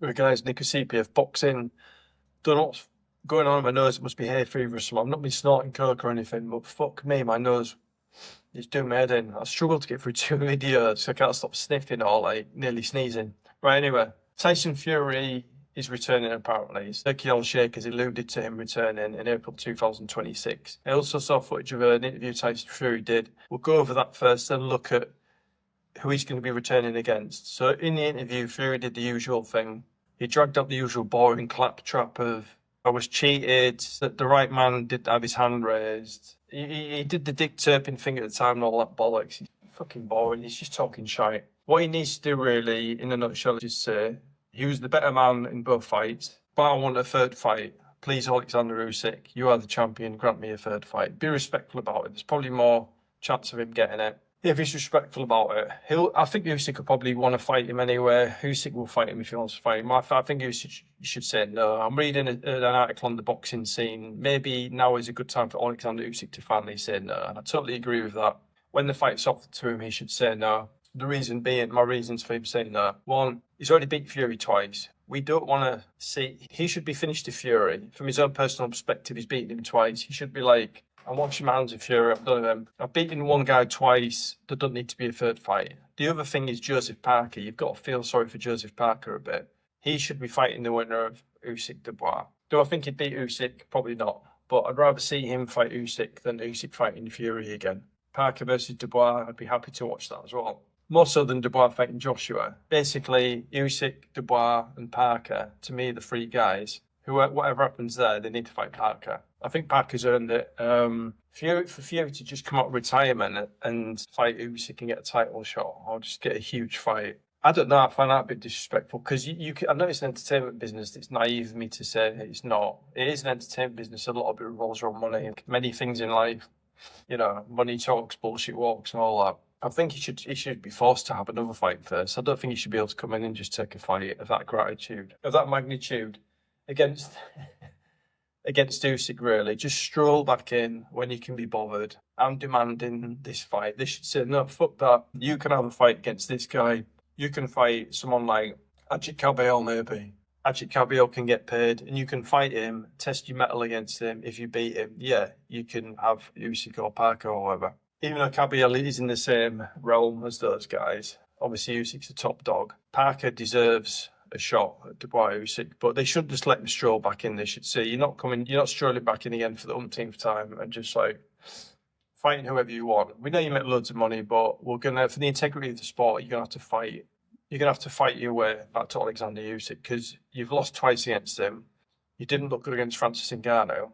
Hey guys, Nick CPF boxing. Don't know what's going on in my nose. It must be hay fever or something. I've not been snorting coke or anything, but fuck me, my nose is doing my head in. I struggle to get through 2 videos. I can't stop sniffing or like nearly sneezing. Right, anyway, Tyson Fury is returning apparently. Circular Shake has alluded to him returning in April 2026. I also saw footage of an interview Tyson Fury did. We'll go over that first, then look at who he's going to be returning against. So in the interview, Fury did the usual thing. He dragged up the usual boring claptrap of, I was cheated, that the right man didn't have his hand raised. He did the Dick Turpin thing at the time and all that bollocks. He's fucking boring. He's just talking shite. What he needs to do really, in a nutshell, is just say, he was the better man in both fights, but I want a third fight. Please, Oleksandr Usyk, you are the champion. Grant me a third fight. Be respectful about it. There's probably more chance of him getting it. If he's respectful about it, I think Usyk will probably want to fight him anyway. Usyk will fight him if he wants to fight him. I think Usyk should say no. I'm reading an article on the boxing scene. Maybe now is a good time for Oleksandr Usyk to finally say no. And I totally agree with that. When the fight's offered to him, he should say no. The reason being, my reasons for him saying no. One, he's already beat Fury twice. We don't want to see, he should be finished to Fury. From his own personal perspective, he's beaten him twice. He should be like, I'm washing my hands of Fury. I've done them. I've beaten one guy twice. There doesn't need to be a third fight. The other thing is Joseph Parker. You've got to feel sorry for Joseph Parker a bit. He should be fighting the winner of Usyk Dubois. Do I think he'd beat Usyk? Probably not. But I'd rather see him fight Usyk than Usyk fighting Fury again. Parker versus Dubois, I'd be happy to watch that as well. More so than Dubois fighting Joshua. Basically, Usyk, Dubois, and Parker, to me, the three guys. Whatever happens there, they need to fight Parker. I think Parker's earned it. For Fury to just come out of retirement and fight Usyk and get a title shot, or just get a huge fight. I don't know. I find that a bit disrespectful because I know it's an entertainment business. It's naive of me to say it's not. It is an entertainment business. A lot of it revolves around money. Many things in life, money talks, bullshit walks, and all that. I think he should be forced to have another fight first. I don't think he should be able to come in and just take a fight of that magnitude, against Usyk, really. Just stroll back in when you can be bothered. I'm demanding this fight. They should say, no, fuck that. You can have a fight against this guy. You can fight someone like Ajit Kabeel, maybe. Ajit Kabeel can get paid, and you can fight him, test your mettle against him. If you beat him, yeah, you can have Usyk or Parker or whatever. Even though Kabeel is in the same realm as those guys, obviously Usyk's a top dog. Parker deserves a shot at Dubois Usyk, but they should just let him stroll back in. They should say, you're not strolling back in again for the umpteenth time and just like fighting whoever you want. We know you make loads of money, but we're gonna, for the integrity of the sport, you're gonna have to fight. You're gonna have to fight your way back to Oleksandr Usyk because you've lost twice against him. You didn't look good against Francis Ngannou.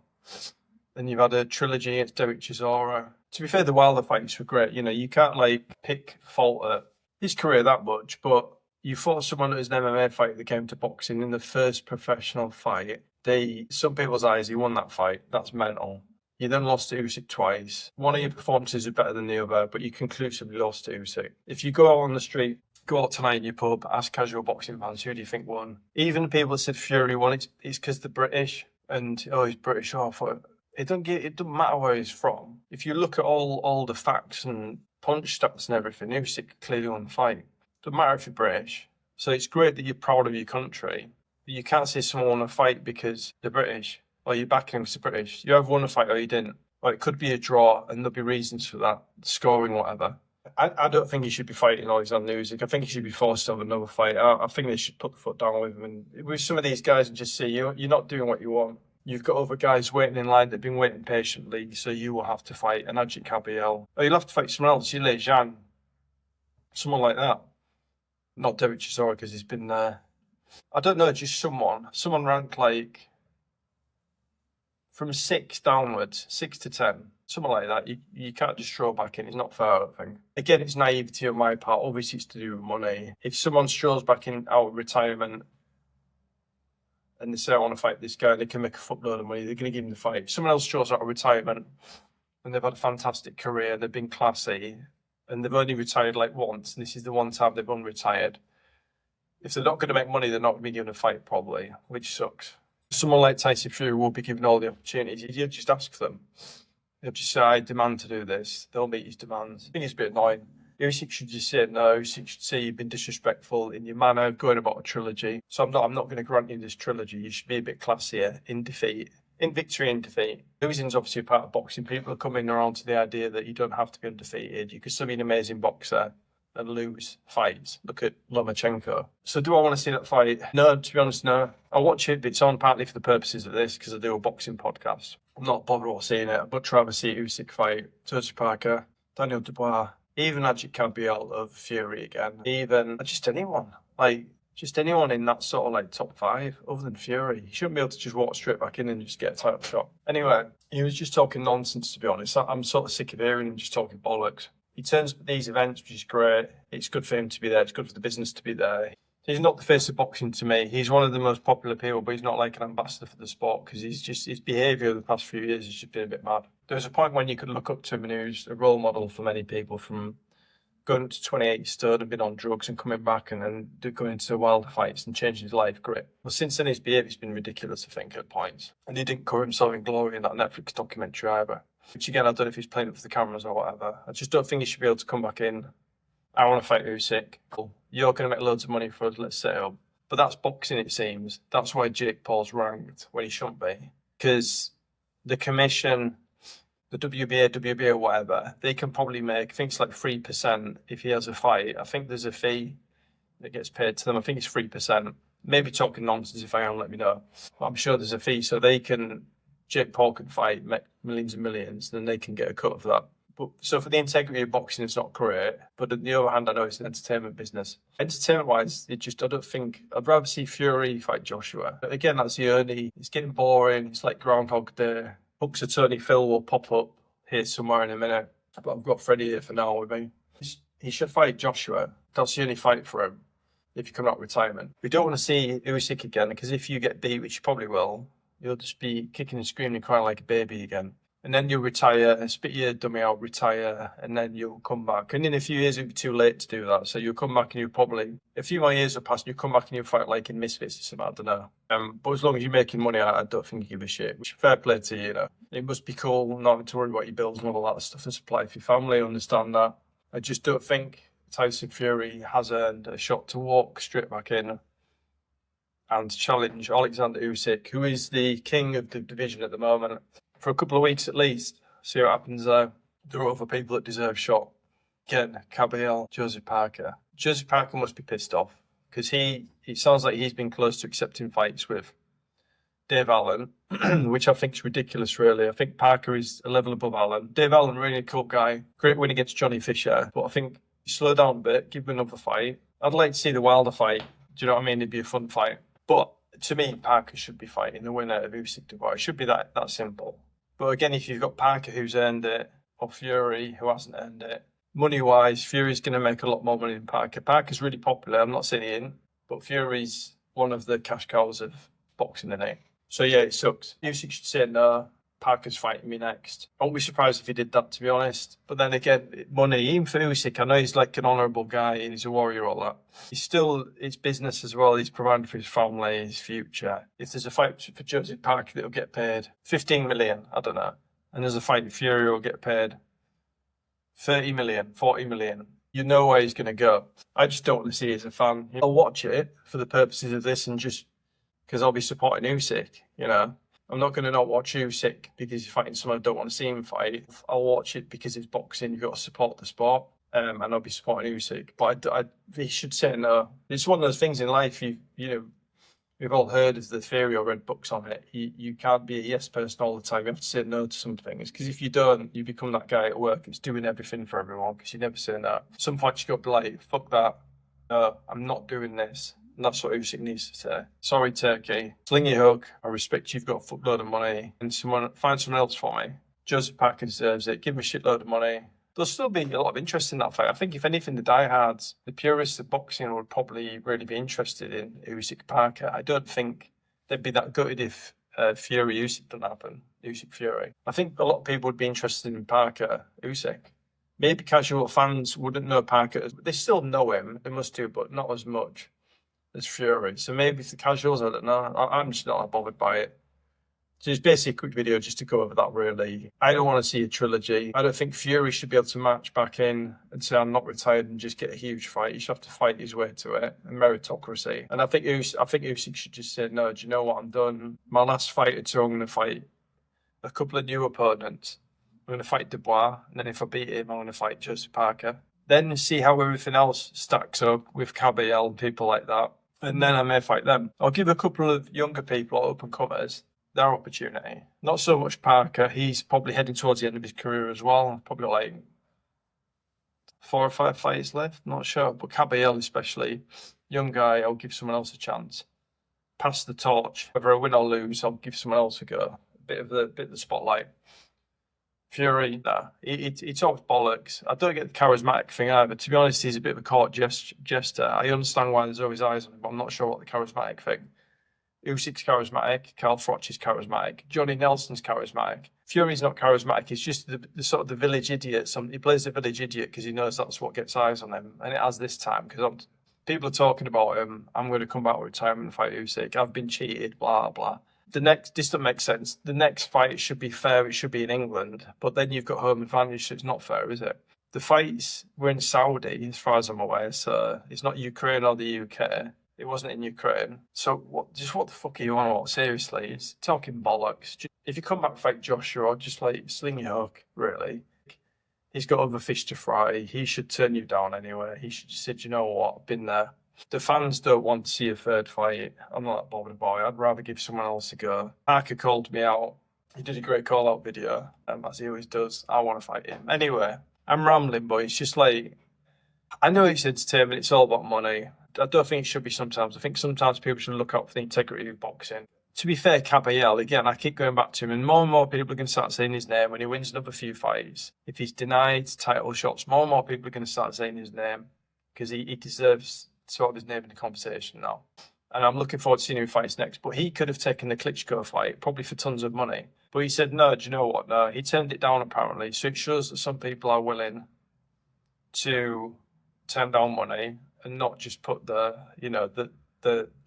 Then you've had a trilogy against Derek Chisora. To be fair, the Wilder fights were great. You can't like pick fault at his career that much, but you fought someone that was an MMA fighter that came to boxing in the first professional fight. Some people's eyes, he won that fight. That's mental. You then lost to Usyk twice. One of your performances is better than the other, but you conclusively lost to Usyk. If you go out on the street, go out tonight in your pub, ask casual boxing fans, who do you think won? Even the people that said Fury won, it's because they're British. And, he's British. It doesn't matter where he's from. If you look at all the facts and punch stats and everything, Usyk clearly won the fight. Doesn't matter if you're British. So it's great that you're proud of your country. But you can't say someone won a fight because they're British, or you're backing them because they're British. You have won a fight or you didn't. Or it could be a draw, and there'll be reasons for that, scoring, whatever. I don't think he should be fighting Oleksandr Usyk. I think he should be forced to have another fight. I think they should put the foot down with him. And with some of these guys and just say, you're not doing what you want. You've got other guys waiting in line that have been waiting patiently, so you will have to fight an Ajit Kabeel. Or you'll have to fight someone else, Yilei Zhang. Someone like that. Not Derek Chisora, because he's been there. I don't know, just someone ranked like from 6 downwards, 6 to 10, something like that. You can't just throw back in. It's not fair, I don't think. Again, it's naivety on my part. Obviously, it's to do with money. If someone strolls back in out of retirement and they say, I want to fight this guy, they can make a footload of money, they're going to give him the fight. If someone else strolls out of retirement and they've had a fantastic career, they've been classy, and they've only retired like once, and this is the one time they've unretired. If they're not going to make money, they're not going to be given a fight, probably, which sucks. Someone like Tyson Fury will be given all the opportunities. You just ask for them. He'll just say, I demand to do this. They'll meet his demands. I think it's a bit annoying. Usyk should just say no. Usyk should say you've been disrespectful in your manner going about a trilogy. So I'm not going to grant you this trilogy. You should be a bit classier in defeat. In victory and defeat. Losing's obviously a part of boxing. People are coming around to the idea that you don't have to be undefeated. You could still be an amazing boxer and lose fights. Look at Lomachenko. So do I want to see that fight? No, to be honest, no. I'll watch it, but it's on partly for the purposes of this, because I do a boxing podcast. I'm not bothered about seeing it. I'd much rather see Usyk fight Joseph Parker, Daniel Dubois, even Ajit Cabiel of Fury again. Even just anyone. Just anyone in that sort of top 5 other than Fury. He shouldn't be able to just walk straight back in and just get a title shot. Anyway, he was just talking nonsense, to be honest. I'm sort of sick of hearing him just talking bollocks. He turns up at these events, which is great. It's good for him to be there. It's good for the business to be there. He's not the face of boxing to me. He's one of the most popular people, but he's not like an ambassador for the sport, because his behaviour the past few years has just been a bit mad. There's a point when you could look up to him and he was a role model for many people, from going to 28 stone and been on drugs and coming back and then going into wilder fights and changing his life. Great. Well, since then, his behaviour's been ridiculous, I think, at points. And he didn't cover himself in glory in that Netflix documentary either. Which, again, I don't know if he's playing it for the cameras or whatever. I just don't think he should be able to come back in. I want to fight Usyk. Cool. You're going to make loads of money for us. Let's set it up. But that's boxing, it seems. That's why Jake Paul's ranked when he shouldn't be. Because the commission, the WBA or whatever, they can probably make, I think it's 3% if he has a fight. I think there's a fee that gets paid to them. I think it's 3%. Maybe talking nonsense. If I am, let me know. But I'm sure there's a fee, so Jake Paul can fight, make millions and millions, then they can get a cut of that. But so for the integrity of boxing, it's not great. But on the other hand, I know it's an entertainment business. Entertainment-wise, I'd rather see Fury fight Joshua. But again, that's the only. It's getting boring. It's like Groundhog Day. Hooks of Tony Phil will pop up here somewhere in a minute. But I've got Freddie here for now with me. He should fight Joshua. That's the only fight for him if you come out of retirement. We don't want to see Usyk again, because if you get beat, which you probably will, you'll just be kicking and screaming and crying like a baby again. And then you'll retire, spit your dummy out, retire, and then you'll come back. And in a few years, it'll be too late to do that. So you'll come back and you'll probably, a few more years have passed, and you'll come back and you'll fight like in Misfits or something, I don't know. But as long as you're making money, I don't think you give a shit. Which, fair play to you, It must be cool not having to worry about your bills and all that stuff and supply for your family. I understand that. I just don't think Tyson Fury has earned a shot to walk straight back in and challenge Oleksandr Usyk, who is the king of the division at the moment, for a couple of weeks at least. See what happens there. There are other people that deserve a shot. Again, Cabiel, Joseph Parker. Joseph Parker must be pissed off, because it sounds like he's been close to accepting fights with Dave Allen, which I think is ridiculous, really. I think Parker is a level above Allen. Dave Allen, really cool guy. Great win against Johnny Fisher. But I think you slow down a bit, give him another fight. I'd like to see the Wilder fight. Do you know what I mean? It'd be a fun fight. But to me, Parker should be fighting the winner of Usyk Dubois. It should be that simple. But again, if you've got Parker who's earned it, or Fury who hasn't earned it, money-wise, Fury's going to make a lot more money than Parker. Parker's really popular. I'm not saying he isn't, but Fury's one of the cash cows of boxing, isn't he? So yeah, it sucks. Usyk should say no. Parker's fighting me next. I won't be surprised if he did that, to be honest. But then again, money, even for Usyk, I know he's like an honourable guy and he's a warrior, all that. It's business as well. He's providing for his family, his future. If there's a fight for Joseph Parker, that'll get paid 15 million, I don't know. And there's a fight with Fury will get paid 30 million, 40 million. You know where he's going to go. I just don't want to see it as a fan. I'll watch it for the purposes of this and just because I'll be supporting Usyk, I'm not going to not watch Usyk because he's fighting someone I don't want to see him fight. I'll watch it because it's boxing. You've got to support the sport, and I'll be supporting Usyk. But he should say no. It's one of those things in life. We've all heard of the theory or read books on it. You can't be a yes person all the time. You have to say no to some things, because if you don't, you become that guy at work who's doing everything for everyone because you never say no. Some fights you got to be like, fuck that. No, I'm not doing this. And that's what Usyk needs to say. Sorry, Turkey. Sling your hook. I respect you've got a fuckload of money. And find someone else for me. Joseph Parker deserves it. Give him a shitload of money. There'll still be a lot of interest in that fight. I think, if anything, the diehards, the purists of boxing would probably really be interested in Usyk Parker. I don't think they'd be that gutted if Fury Usyk didn't happen. Usyk Fury. I think a lot of people would be interested in Parker Usyk. Maybe casual fans wouldn't know Parker. They still know him. They must do, but not as much as Fury. So maybe for casuals, I don't know. I'm just not bothered by it. So it's basically a quick video just to go over that, really. I don't want to see a trilogy. I don't think Fury should be able to match back in and say, I'm not retired, and just get a huge fight. He should have to fight his way to it, and meritocracy. And I think Usyk should just say, no, do you know what, I'm done. My last fight or two, I'm going to fight a couple of new opponents. I'm going to fight Dubois, and then if I beat him, I'm going to fight Joseph Parker. Then see how everything else stacks up with KBL and people like that. And then I may fight them. I'll give a couple of younger people, open comers, their opportunity. Not so much Parker. He's probably heading towards the end of his career as well. Probably got like 4 or 5 fights left. Not sure. But KBL especially, young guy, I'll give someone else a chance. Pass the torch. Whether I win or lose, I'll give someone else a go. A bit of the spotlight. Fury, nah, he talks bollocks. I don't get the charismatic thing either. To be honest, he's a bit of a court jester. I understand why there's always eyes on him, but I'm not sure what the charismatic thing. Usyk's charismatic. Carl Froch is charismatic. Johnny Nelson's charismatic. Fury's not charismatic. He's just the sort of the village idiot. He plays the village idiot because he knows that's what gets eyes on him, and it has this time because people are talking about him. I'm going to come back with retirement and fight Usyk. I've been cheated. Blah blah. This doesn't make sense. The next fight should be fair. It should be in England, but then you've got home advantage, so it's not fair, is it? The fights were in Saudi, as far as I'm aware, so it's not Ukraine or the UK. It wasn't in Ukraine. So what the fuck are you on about? Seriously, it's talking bollocks. If you come back and fight Joshua, just like sling your hook, really. He's got other fish to fry. He should turn you down anyway. He should just say, you know what, I've been there. The fans don't want to see a third fight. I'm not that bothered about it. I'd rather give someone else a go. Parker called me out. He did a great call-out video, as he always does. I want to fight him. Anyway, I'm rambling, but it's just like, I know it's entertainment. It's all about money. I don't think it should be sometimes. I think sometimes people should look out for the integrity of boxing. To be fair, KBL, again, I keep going back to him, and more people are going to start saying his name when he wins another few fights. If he's denied title shots, more and more people are going to start saying his name because he deserves to have his name in the conversation now. And I'm looking forward to seeing who fights next. But he could have taken the Klitschko fight, probably for tons of money. But he said, no, do you know what? No, he turned it down apparently. So it shows that some people are willing to turn down money and not just put the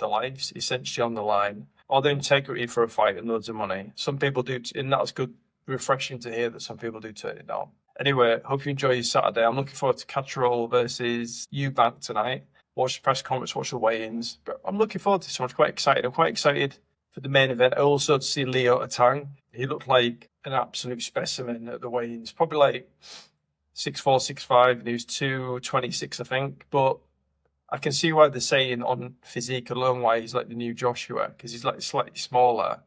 lives essentially on the line, or the integrity for a fight and loads of money. Some people do, and that's good, refreshing to hear that some people do turn it down. Anyway, hope you enjoy your Saturday. I'm looking forward to Catterall versus Eubank tonight. Watch the press conference, watch the weigh-ins. But I'm looking forward to this one. I'm quite excited. I'm quite excited for the main event. Also to see Leo Atang. He looked like an absolute specimen at the weigh-ins. Probably like 6'4", 6'5", and he was 226, I think. But I can see why they're saying on physique alone why he's like the new Joshua, because he's like a slightly smaller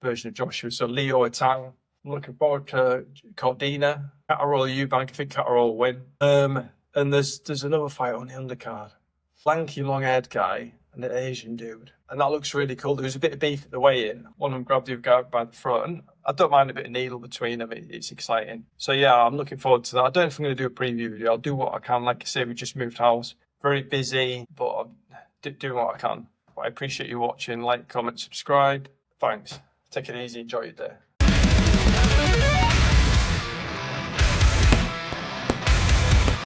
version of Joshua. So Leo Atang. I'm looking forward to Cordina. Catterall Eubank. I think Catterall will win. And there's another fight on the undercard. Lanky, long-haired guy and an Asian dude. And that looks really cool. There was a bit of beef at the weigh-in. One of them grabbed the other guy by the throat. And I don't mind a bit of needle between them. It's exciting. So yeah, I'm looking forward to that. I don't know if I'm going to do a preview video. I'll do what I can. Like I say, we just moved house. Very busy, but I'm doing what I can. But I appreciate you watching. Like, comment, subscribe. Thanks. Take it easy. Enjoy your day.